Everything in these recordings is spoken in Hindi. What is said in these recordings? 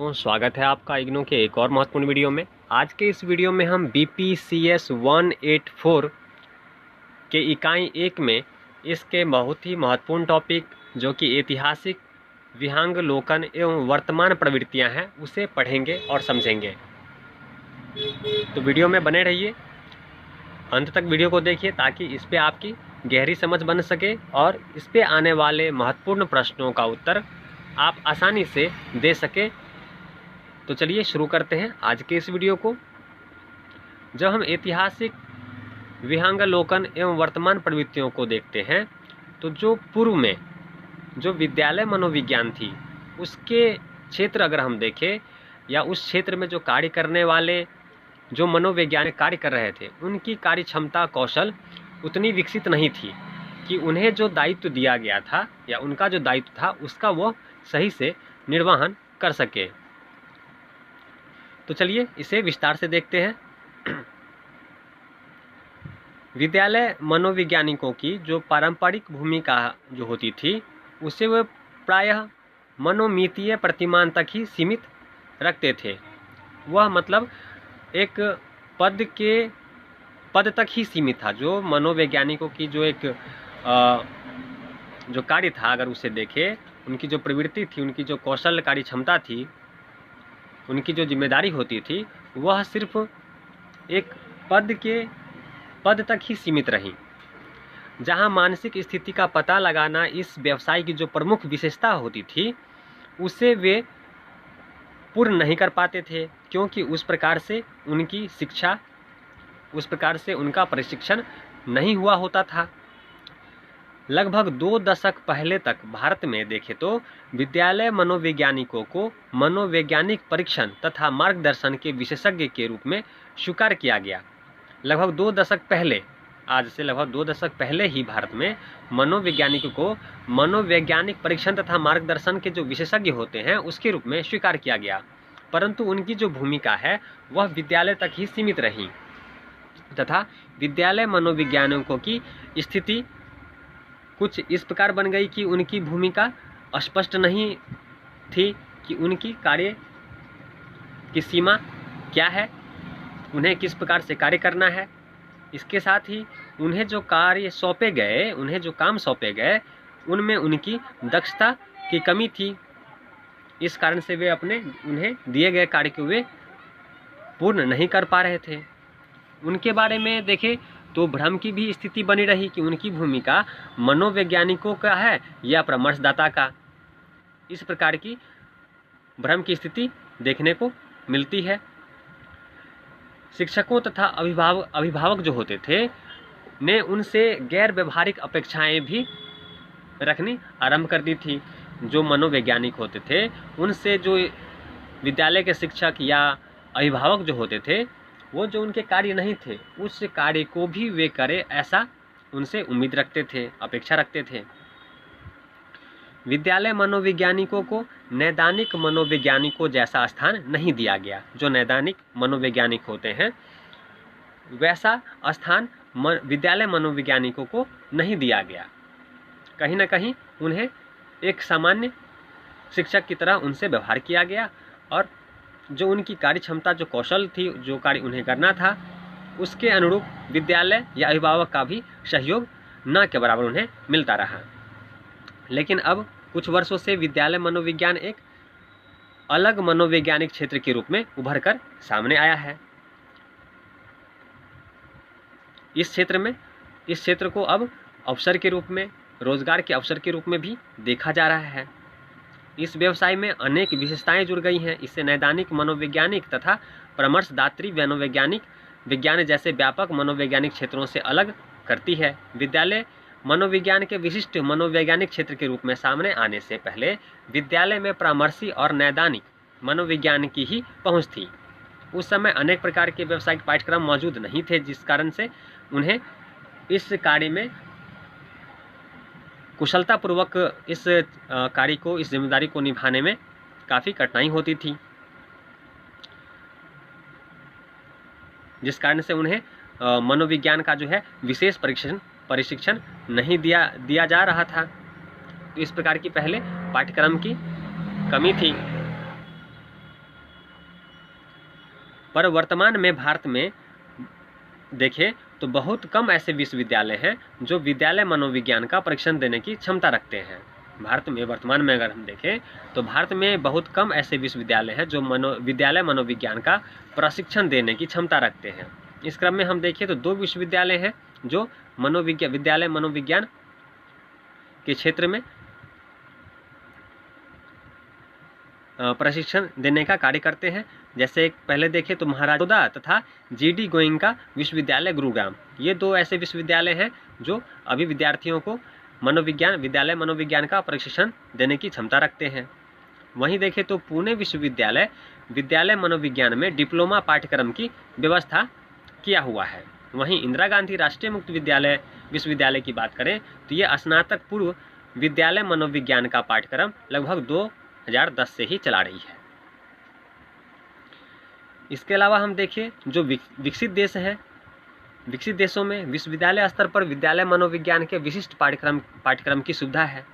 तो स्वागत है आपका इग्नू के एक और महत्वपूर्ण वीडियो में। आज के इस वीडियो में हम BPCS 184 के इकाई 1 में इसके बहुत ही महत्वपूर्ण टॉपिक जो कि ऐतिहासिक विहंगावलोकन एवं वर्तमान प्रवृत्तियां हैं उसे पढ़ेंगे और समझेंगे। तो वीडियो में बने रहिए, अंत तक वीडियो को देखिए ताकि इस पे आपकी गहरी समझ बन सके और इस पे आने वाले महत्वपूर्ण प्रश्नों का उत्तर आप आसानी से दे सके। तो चलिए शुरू करते हैं आज के इस वीडियो को। जब हम ऐतिहासिक विहंगावलोकन एवं वर्तमान प्रवृत्तियों को देखते हैं तो जो पूर्व में जो विद्यालय मनोविज्ञान थी उसके क्षेत्र अगर हम देखें या उस क्षेत्र में जो कार्य करने वाले जो मनोवैज्ञानिक कार्य कर रहे थे उनकी कार्य क्षमता कौशल उतनी विकसित नहीं थी कि उन्हें जो दायित्व दिया गया था या उनका जो दायित्व था उसका वो सही से निर्वहन कर सके। तो चलिए इसे विस्तार से देखते हैं। विद्यालय मनोवैज्ञानिकों की जो पारंपरिक भूमिका जो होती थी उसे वे प्रायः मनोमितीय प्रतिमान तक ही सीमित रखते थे। वह मतलब एक पद तक ही सीमित था। जो मनोवैज्ञानिकों की जो एक जो कार्य था अगर उसे देखें, उनकी जो प्रवृत्ति थी, उनकी जो कौशलकारी क्षमता थी, उनकी जो जिम्मेदारी होती थी वह सिर्फ एक पद तक ही सीमित रही। जहां मानसिक स्थिति का पता लगाना इस व्यवसाय की जो प्रमुख विशेषता होती थी उसे वे पूर्ण नहीं कर पाते थे क्योंकि उस प्रकार से उनकी शिक्षा, उस प्रकार से उनका प्रशिक्षण नहीं हुआ होता था। लगभग 2 दशक पहले तक भारत में देखें तो विद्यालय मनोवैज्ञानिकों को मनोवैज्ञानिक परीक्षण तथा मार्गदर्शन के विशेषज्ञ के रूप में स्वीकार किया गया। लगभग 2 दशक पहले, आज से लगभग 2 दशक पहले ही भारत में मनोवैज्ञानिकों को मनोवैज्ञानिक परीक्षण तथा मार्गदर्शन के जो विशेषज्ञ होते हैं उसके रूप में स्वीकार किया गया, परंतु उनकी जो भूमिका है वह विद्यालय तक ही सीमित रही तथा विद्यालय मनोवैज्ञानिकों की स्थिति कुछ इस प्रकार बन गई कि उनकी भूमिका स्पष्ट नहीं थी कि उनकी कार्य की सीमा क्या है, उन्हें किस प्रकार से कार्य करना है। इसके साथ ही उन्हें जो कार्य सौंपे गए, उन्हें जो काम सौंपे गए उनमें उनकी दक्षता की कमी थी। इस कारण से वे उन्हें दिए गए कार्य को वे पूर्ण नहीं कर पा रहे थे। उनके बारे में देखें तो भ्रम की भी स्थिति बनी रही कि उनकी भूमिका मनोवैज्ञानिकों का है या परामर्शदाता का। इस प्रकार की भ्रम की स्थिति देखने को मिलती है। शिक्षकों तथा अभिभावक जो होते थे ने उनसे गैर व्यवहारिक अपेक्षाएं भी रखनी आरंभ कर दी थी। जो मनोवैज्ञानिक होते थे उनसे जो विद्यालय के शिक्षक या अभिभावक जो होते थे वो जो उनके कार्य नहीं थे उस कार्य को भी वे करें ऐसा उनसे उम्मीद रखते थे, अपेक्षा रखते थे। विद्यालय मनोवैज्ञानिकों को नैदानिक मनोवैज्ञानिकों जैसा स्थान नहीं दिया गया। जो नैदानिक मनोवैज्ञानिक होते हैं वैसा स्थान विद्यालय मनोवैज्ञानिकों को नहीं दिया गया। कहीं ना कहीं उन्हें एक सामान्य शिक्षक की तरह उनसे व्यवहार किया गया और जो उनकी कार्य क्षमता, जो कौशल थी, जो कार्य उन्हें करना था उसके अनुरूप विद्यालय या अभिभावक का भी सहयोग न के बराबर उन्हें मिलता रहा। लेकिन अब कुछ वर्षों से विद्यालय मनोविज्ञान एक अलग मनोवैज्ञानिक क्षेत्र के रूप में उभर कर सामने आया है। इस क्षेत्र को अब अवसर के रूप में, रोजगार के अवसर के रूप में भी देखा जा रहा है। इस व्यवसाय में अनेक विशेषताएं जुड़ गई हैं। इससे नैदानिक मनोवैज्ञानिक तथा परामर्शदात्री मनोवैज्ञानिक विज्ञान जैसे व्यापक मनोवैज्ञानिक क्षेत्रों से अलग करती है। विद्यालय मनोविज्ञान के विशिष्ट मनोवैज्ञानिक क्षेत्र के रूप में सामने आने से पहले विद्यालय में परामर्शी और नैदानिक मनोविज्ञान की ही पहुंच थी। उस समय अनेक प्रकार के व्यावसायिक पाठ्यक्रम मौजूद नहीं थे जिस कारण से उन्हें इस कार्य में कुशलतापूर्वक इस कार्य को, इस जिम्मेदारी को निभाने में काफ़ी कठिनाई होती थी, जिस कारण से उन्हें मनोविज्ञान का जो है विशेष प्रशिक्षण नहीं दिया जा रहा था। तो इस प्रकार की पहले पाठ्यक्रम की कमी थी। पर वर्तमान में भारत में देखें तो बहुत कम ऐसे विश्वविद्यालय हैं जो विद्यालय मनोविज्ञान का परीक्षण देने की क्षमता रखते हैं। भारत में वर्तमान में अगर हम देखें तो भारत में बहुत कम ऐसे विश्वविद्यालय हैं जो विद्यालय मनोविज्ञान का प्रशिक्षण देने की क्षमता रखते हैं। इस क्रम में हम देखें तो 2 विश्वविद्यालय हैं जो विद्यालय मनोविज्ञान के क्षेत्र में प्रशिक्षण देने का कार्य करते हैं। जैसे पहले देखें तो महाराजा तथा GD गोयनका विश्वविद्यालय गुरुग्राम, ये 2 ऐसे विश्वविद्यालय हैं जो अभी विद्यार्थियों को विद्यालय मनोविज्ञान का प्रशिक्षण देने की क्षमता रखते हैं। वहीं देखें तो पुणे विश्वविद्यालय विद्यालय मनोविज्ञान में डिप्लोमा पाठ्यक्रम की व्यवस्था किया हुआ है। वहीं इंदिरा गांधी राष्ट्रीय मुक्त विश्वविद्यालय की बात करें तो ये स्नातक पूर्व विद्यालय मनोविज्ञान का पाठ्यक्रम लगभग 2010 से ही चला रही है। इसके अलावा हम देखें जो विकसित देश हैं, विकसित देशों में विश्वविद्यालय स्तर पर विद्यालय मनोविज्ञान के विशिष्ट पाठ्यक्रम की सुविधा है।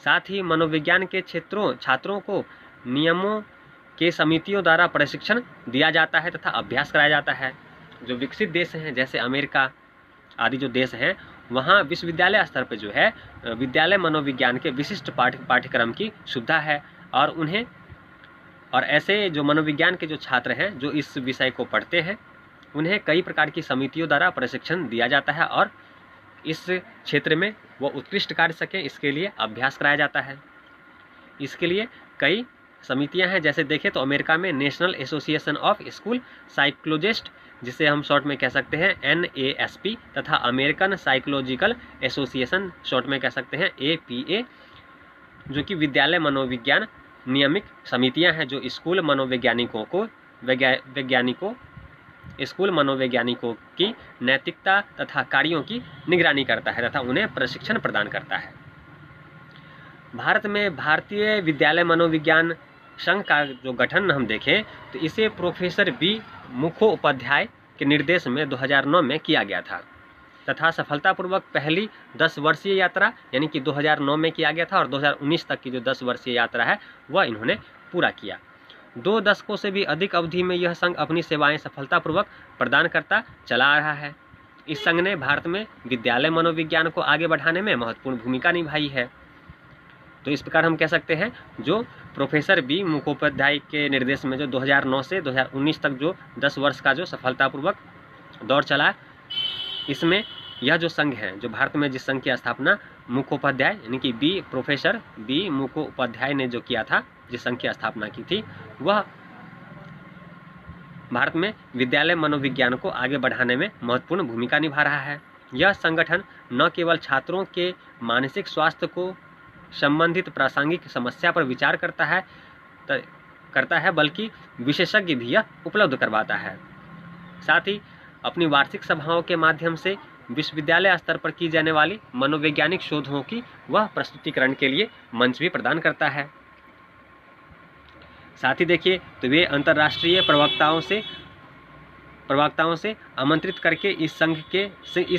साथ ही मनोविज्ञान के छात्रों को नियमों के समितियों द्वारा प्रशिक्षण दिया जाता है तथा अभ्यास कराया जाता है। जो विकसित देश हैं जैसे अमेरिका आदि जो देश हैं, वहाँ विश्वविद्यालय स्तर पर जो है विद्यालय मनोविज्ञान के विशिष्ट पाठ्यक्रम की सुविधा है और ऐसे जो मनोविज्ञान के जो छात्र हैं जो इस विषय को पढ़ते हैं उन्हें कई प्रकार की समितियों द्वारा प्रशिक्षण दिया जाता है और इस क्षेत्र में वो उत्कृष्ट कार्य सकें इसके लिए अभ्यास कराया जाता है। इसके लिए कई समितियां हैं, जैसे देखें तो अमेरिका में national association of school psychologist, जिसे हम शॉर्ट में कह सकते हैं NASP, तथा अमेरिकन साइकोलॉजिकल एसोसिएशन शॉर्ट में कह सकते हैं APA, जो कि विद्यालय मनोविज्ञान नियमित समितियां हैं जो स्कूल मनोवैज्ञानिकों की नैतिकता तथा कार्यों की निगरानी करता है तथा उन्हें प्रशिक्षण प्रदान करता है। भारत में भारतीय विद्यालय मनोविज्ञान संघ का जो गठन हम देखें तो इसे प्रोफेसर B मुखोपाध्याय के निर्देश में 2009 में किया गया था तथा सफलतापूर्वक पहली 10 वर्षीय यात्रा यानी कि 2009 में किया गया था और 2019 तक की जो 10 वर्षीय यात्रा है वह इन्होंने पूरा किया। 2 दशकों से भी अधिक अवधि में यह संघ अपनी सेवाएं सफलतापूर्वक प्रदान करता चला आ रहा है। इस संघ ने भारत में विद्यालय मनोविज्ञान को आगे बढ़ाने में महत्वपूर्ण भूमिका निभाई है। तो इस प्रकार हम कह सकते हैं जो प्रोफेसर B मुखोपाध्याय के निर्देश में जो 2009 से 2019 तक जो 10 वर्ष का जो सफलतापूर्वक दौर चला, इसमें यह जो संघ है जो भारत में जिस संघ की स्थापना मुखोपाध्याय यानी कि प्रोफेसर B मुखोपाध्याय ने जो किया था, जिस संघ की स्थापना की थी, वह भारत में विद्यालय मनोविज्ञान को आगे बढ़ाने में महत्वपूर्ण भूमिका निभा रहा है। यह संगठन न केवल छात्रों के मानसिक स्वास्थ्य को संबंधित प्रासंगिक समस्या पर विचार करता है बल्कि विशेषज्ञ भी यह उपलब्ध करवाता है। साथ ही अपनी वार्षिक सभाओं के माध्यम से विश्वविद्यालय स्तर पर की जाने वाली मनोवैज्ञानिक शोधों की वह प्रस्तुतिकरण के लिए मंच भी प्रदान करता है। साथ ही देखिए तो वे अंतर्राष्ट्रीय प्रवक्ताओं से आमंत्रित करके इस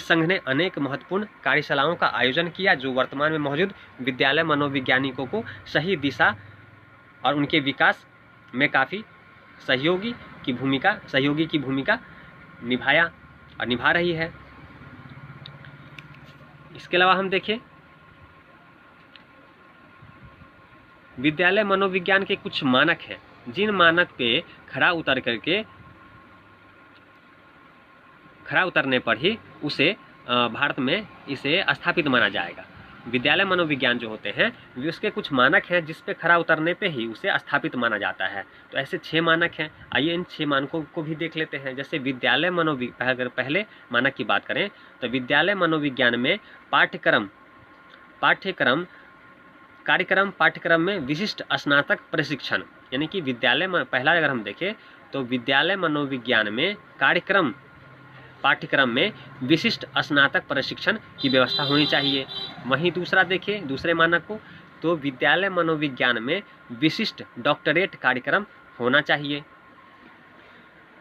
संघ ने अनेक महत्वपूर्ण कार्यशालाओं का आयोजन किया जो वर्तमान में मौजूद विद्यालय मनोवैज्ञानिकों को सही दिशा और उनके विकास में काफ़ी सहयोगी की भूमिका निभा रही है। इसके अलावा हम देखें विद्यालय मनोविज्ञान के कुछ मानक हैं जिन मानक पे खरा उतरने पर ही उसे भारत में इसे स्थापित माना जाएगा। विद्यालय मनोविज्ञान जो होते हैं वे उसके कुछ मानक हैं जिस पे खरा उतरने पे ही उसे स्थापित माना जाता है। तो ऐसे 6 मानक हैं, आइए इन 6 मानकों को भी देख लेते हैं। जैसे विद्यालय अगर पहले मानक की बात करें तो विद्यालय मनोविज्ञान में पाठ्यक्रम में विशिष्ट स्नातक प्रशिक्षण यानी कि पहला अगर हम देखें तो विद्यालय मनोविज्ञान में पाठ्यक्रम में विशिष्ट स्नातक प्रशिक्षण की व्यवस्था होनी चाहिए। वहीं दूसरे मानक को तो विद्यालय मनोविज्ञान में विशिष्ट डॉक्टरेट कार्यक्रम होना चाहिए।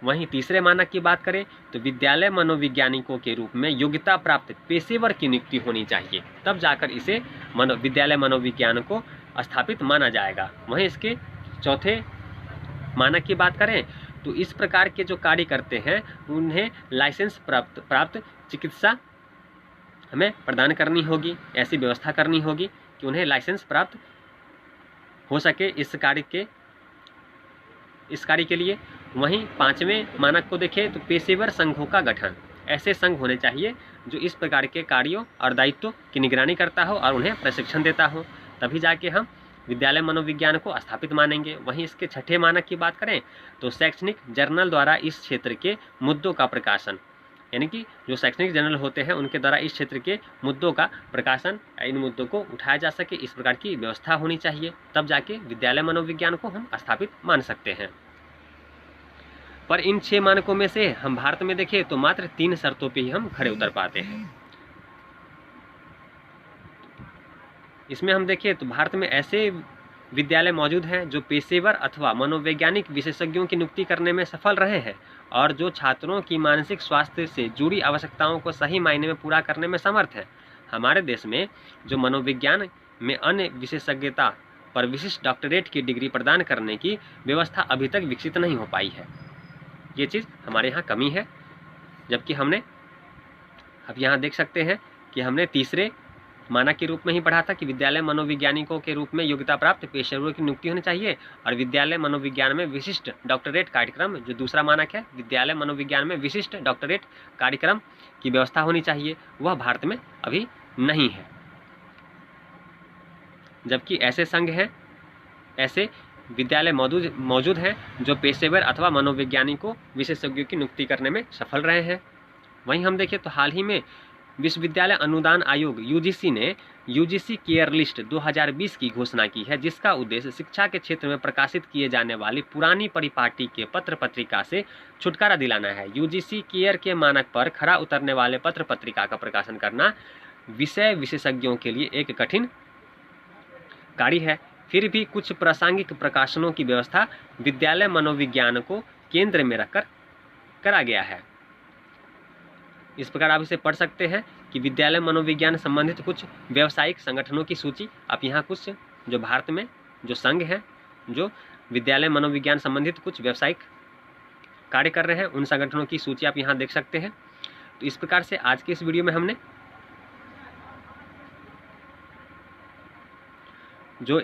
वहीं तीसरे मानक की बात करें तो विद्यालय मनोवैज्ञानिकों के रूप में योग्यता प्राप्त पेशेवर की नियुक्ति होनी चाहिए, तब जाकर इसे विद्यालय मनोविज्ञान को स्थापित माना जाएगा। वहीं इसके चौथे मानक की बात करें तो इस प्रकार के जो कार्य करते हैं उन्हें लाइसेंस प्राप्त चिकित्सा हमें प्रदान करनी होगी, ऐसी व्यवस्था करनी होगी कि उन्हें लाइसेंस प्राप्त हो सके इस कार्य के लिए। वहीं 5वें मानक को देखें तो पेशेवर संघों का गठन। ऐसे संघ होने चाहिए जो इस प्रकार के कार्यों और दायित्वों की निगरानी करता हो और उन्हें प्रशिक्षण देता हो, तभी जाके हम विद्यालय मनोविज्ञान को स्थापित मानेंगे। वहीं इसके 6ठे मानक की बात करें तो शैक्षणिक जर्नल द्वारा इस क्षेत्र के मुद्दों का प्रकाशन, यानी कि जो शैक्षणिक जर्नल होते हैं उनके द्वारा इस क्षेत्र के मुद्दों का प्रकाशन, इन मुद्दों को उठाया जा सके, इस प्रकार की व्यवस्था होनी चाहिए, तब जाके विद्यालय मनोविज्ञान को हम स्थापित मान सकते हैं। पर इन 6 मानकों में से हम भारत में देखें तो मात्र 3 शर्तों पे ही हम खरे उतर पाते हैं। इसमें हम देखें तो भारत में ऐसे विद्यालय मौजूद हैं जो पेशेवर अथवा मनोवैज्ञानिक विशेषज्ञों की नियुक्ति करने में सफल रहे हैं और जो छात्रों की मानसिक स्वास्थ्य से जुड़ी आवश्यकताओं को सही मायने में पूरा करने में समर्थ हैं। हमारे देश में जो मनोविज्ञान में अन्य विशेषज्ञता पर विशिष्ट डॉक्टरेट की डिग्री प्रदान करने की व्यवस्था अभी तक विकसित नहीं हो पाई है। ये चीज़ हमारे यहाँ कमी है, जबकि हमने अब यहाँ देख सकते हैं कि हमने 3रे मानक के रूप में ही पढ़ा था कि विद्यालय मनोवैज्ञानिकों के रूप में योग्यता प्राप्त पेशेवरों की नियुक्ति होनी चाहिए और विद्यालय मनोविज्ञान में विशिष्ट डॉक्टरेट कार्यक्रम, जो दूसरा मानक है विद्यालय मनोविज्ञान में विशिष्ट डॉक्टरेट कार्यक्रम की व्यवस्था होनी चाहिए, वह भारत में अभी नहीं है। जबकि ऐसे संघ हैं, ऐसे विद्यालय मौजूद हैं जो पेशेवर अथवा मनोवैज्ञानिकों विशेषज्ञों की नियुक्ति करने में सफल रहे हैं। वहीं हम देखें तो हाल ही में विश्वविद्यालय अनुदान आयोग यूजीसी ने यूजीसी केयर लिस्ट 2020 की घोषणा की है, जिसका उद्देश्य शिक्षा के क्षेत्र में प्रकाशित किए जाने वाली पुरानी परिपाटी के पत्र पत्रिका से छुटकारा दिलाना है। यूजीसी केयर के मानक पर खरा उतरने वाले पत्र पत्रिका का प्रकाशन करना विषय विशेषज्ञों के लिए एक कठिन कार्य है। फिर भी कुछ प्रासंगिक प्रकाशनों की व्यवस्था विद्यालय मनोविज्ञान को केंद्र में रखकर करा गया है। इस प्रकार आप इसे पढ़ सकते हैं कि विद्यालय मनोविज्ञान संबंधित कुछ व्यावसायिक संगठनों की सूची। आप यहाँ कुछ जो भारत में जो संघ हैं जो विद्यालय मनोविज्ञान संबंधित कुछ व्यावसायिक कार्य कर रहे हैं, उन संगठनों की सूची आप यहाँ देख सकते हैं। तो इस प्रकार से आज के इस वीडियो में हमने जो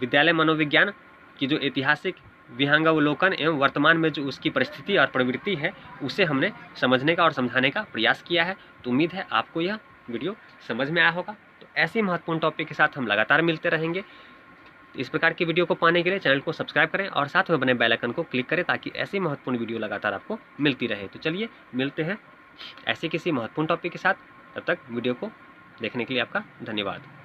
विद्यालय मनोविज्ञान की जो ऐतिहासिक विहंगावलोकन एवं वर्तमान में जो उसकी परिस्थिति और प्रवृत्ति है उसे हमने समझने का और समझाने का प्रयास किया है। तो उम्मीद है आपको यह वीडियो समझ में आया होगा। तो ऐसे महत्वपूर्ण टॉपिक के साथ हम लगातार मिलते रहेंगे। तो इस प्रकार की वीडियो को पाने के लिए चैनल को सब्सक्राइब करें और साथ में बने बेल आइकन को क्लिक करें ताकि ऐसी महत्वपूर्ण वीडियो लगातार आपको मिलती रहे। तो चलिए मिलते हैं ऐसे किसी महत्वपूर्ण टॉपिक के साथ। तब तक वीडियो को देखने के लिए आपका धन्यवाद।